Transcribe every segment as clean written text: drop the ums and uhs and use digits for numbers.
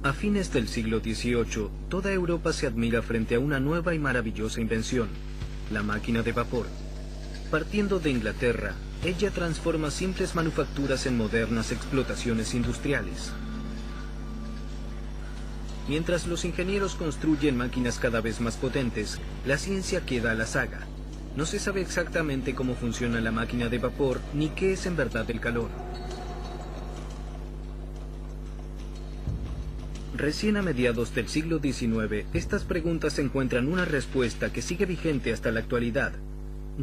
A fines del siglo XVIII, toda Europa se admira frente a una nueva y maravillosa invención, la máquina de vapor. Partiendo de Inglaterra, ella transforma simples manufacturas en modernas explotaciones industriales. Mientras los ingenieros construyen máquinas cada vez más potentes, la ciencia queda a la saga. No se sabe exactamente cómo funciona la máquina de vapor ni qué es en verdad el calor. Recién a mediados del siglo XIX, estas preguntas encuentran una respuesta que sigue vigente hasta la actualidad.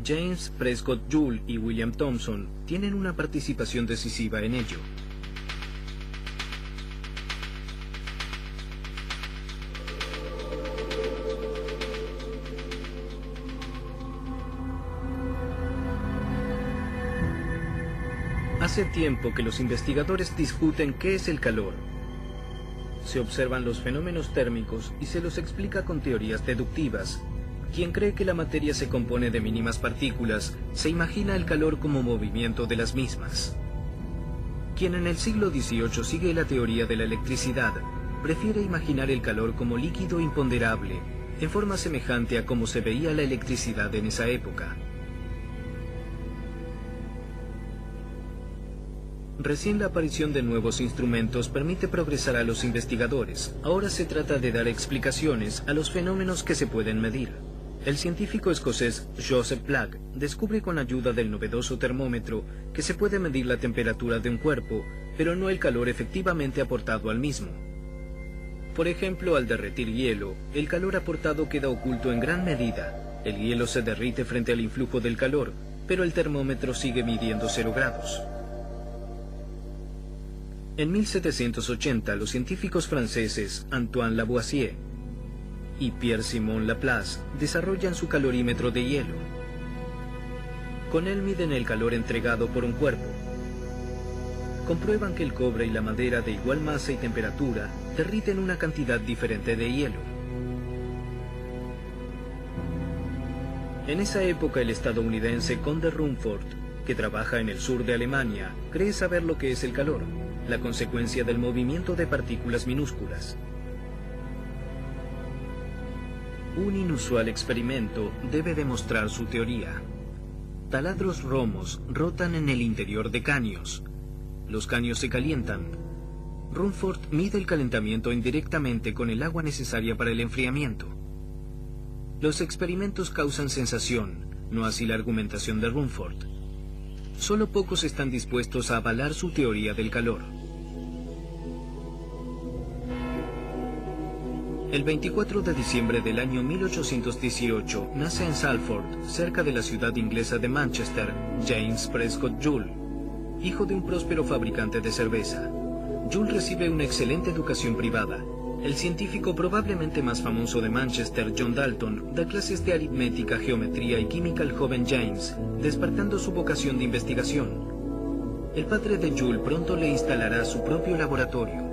James Prescott Joule y William Thomson tienen una participación decisiva en ello. Hace tiempo que los investigadores discuten qué es el calor. Se observan los fenómenos térmicos y se los explica con teorías deductivas. Quien cree que la materia se compone de mínimas partículas, se imagina el calor como movimiento de las mismas. Quien en el siglo XVIII sigue la teoría de la electricidad, prefiere imaginar el calor como líquido imponderable, en forma semejante a cómo se veía la electricidad en esa época. Recién la aparición de nuevos instrumentos permite progresar a los investigadores. Ahora se trata de dar explicaciones a los fenómenos que se pueden medir. El científico escocés Joseph Black descubre con ayuda del novedoso termómetro que se puede medir la temperatura de un cuerpo, pero no el calor efectivamente aportado al mismo. Por ejemplo, al derretir hielo, el calor aportado queda oculto en gran medida. El hielo se derrite frente al influjo del calor, pero el termómetro sigue midiendo 0 grados. En 1780, los científicos franceses Antoine Lavoisier y Pierre-Simon Laplace desarrollan su calorímetro de hielo. Con él miden el calor entregado por un cuerpo. Comprueban que el cobre y la madera de igual masa y temperatura derriten una cantidad diferente de hielo. En esa época, el estadounidense Conde Rumford, que trabaja en el sur de Alemania, cree saber lo que es el calor, la consecuencia del movimiento de partículas minúsculas. Un inusual experimento debe demostrar su teoría. Taladros romos rotan en el interior de caños. Los caños se calientan. Rumford mide el calentamiento indirectamente con el agua necesaria para el enfriamiento. Los experimentos causan sensación, no así la argumentación de Rumford. Solo pocos están dispuestos a avalar su teoría del calor. El 24 de diciembre del año 1818 nace en Salford, cerca de la ciudad inglesa de Manchester, James Prescott Joule, hijo de un próspero fabricante de cerveza. Joule recibe una excelente educación privada. El científico probablemente más famoso de Manchester, John Dalton, da clases de aritmética, geometría y química al joven James, despertando su vocación de investigación. El padre de Joule pronto le instalará su propio laboratorio.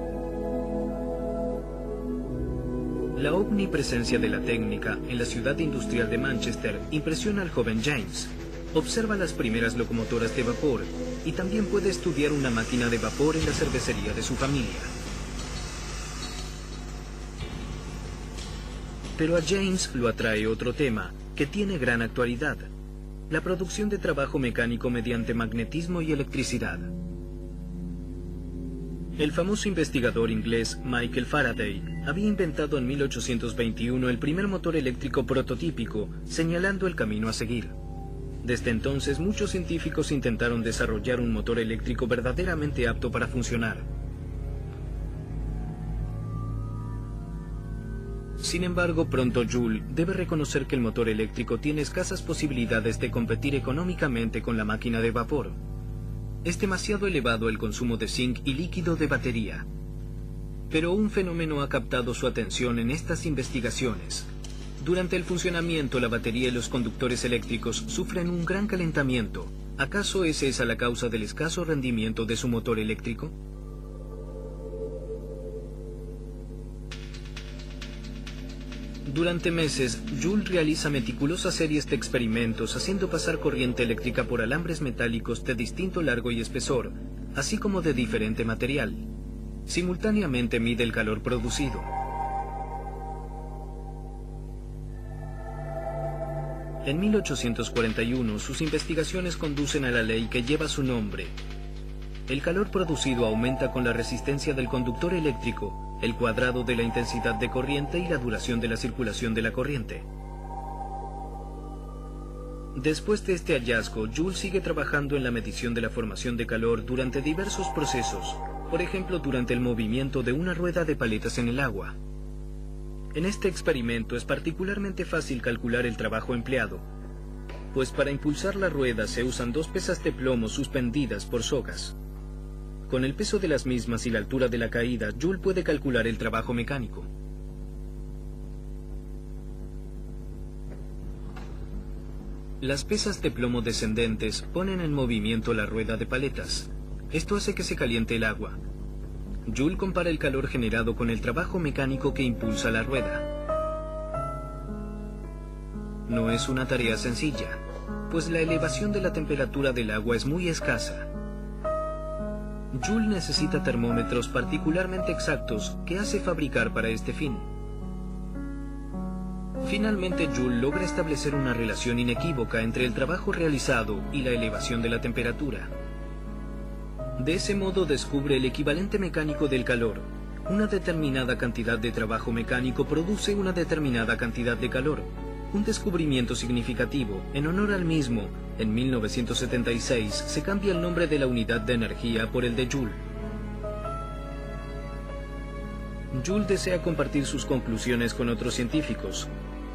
La omnipresencia de la técnica en la ciudad industrial de Manchester impresiona al joven James. Observa las primeras locomotoras de vapor y también puede estudiar una máquina de vapor en la cervecería de su familia. Pero a James lo atrae otro tema, que tiene gran actualidad: la producción de trabajo mecánico mediante magnetismo y electricidad. El famoso investigador inglés Michael Faraday había inventado en 1821 el primer motor eléctrico prototípico, señalando el camino a seguir. Desde entonces, muchos científicos intentaron desarrollar un motor eléctrico verdaderamente apto para funcionar. Sin embargo, pronto Joule debe reconocer que el motor eléctrico tiene escasas posibilidades de competir económicamente con la máquina de vapor. Es demasiado elevado el consumo de zinc y líquido de batería. Pero un fenómeno ha captado su atención en estas investigaciones. Durante el funcionamiento, la batería y los conductores eléctricos sufren un gran calentamiento. ¿Acaso es esa la causa del escaso rendimiento de su motor eléctrico? Durante meses, Joule realiza meticulosas series de experimentos haciendo pasar corriente eléctrica por alambres metálicos de distinto largo y espesor, así como de diferente material. Simultáneamente mide el calor producido. En 1841, sus investigaciones conducen a la ley que lleva su nombre. El calor producido aumenta con la resistencia del conductor eléctrico, el cuadrado de la intensidad de corriente y la duración de la circulación de la corriente. Después de este hallazgo, Joule sigue trabajando en la medición de la formación de calor durante diversos procesos, por ejemplo durante el movimiento de una rueda de paletas en el agua. En este experimento es particularmente fácil calcular el trabajo empleado, pues para impulsar la rueda se usan 2 pesas de plomo suspendidas por sogas. Con el peso de las mismas y la altura de la caída, Joule puede calcular el trabajo mecánico. Las pesas de plomo descendentes ponen en movimiento la rueda de paletas. Esto hace que se caliente el agua. Joule compara el calor generado con el trabajo mecánico que impulsa la rueda. No es una tarea sencilla, pues la elevación de la temperatura del agua es muy escasa. Joule necesita termómetros particularmente exactos que hace fabricar para este fin. Finalmente, Joule logra establecer una relación inequívoca entre el trabajo realizado y la elevación de la temperatura. De ese modo descubre el equivalente mecánico del calor. Una determinada cantidad de trabajo mecánico produce una determinada cantidad de calor. Un descubrimiento significativo. En honor al mismo, en 1976 se cambia el nombre de la unidad de energía por el de Joule. Joule desea compartir sus conclusiones con otros científicos,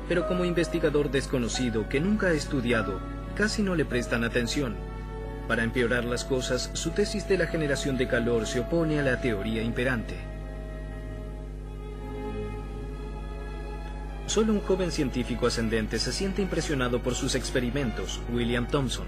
pero como investigador desconocido que nunca ha estudiado, casi no le prestan atención. Para empeorar las cosas, su tesis de la generación de calor se opone a la teoría imperante. Solo un joven científico ascendente se siente impresionado por sus experimentos, William Thomson.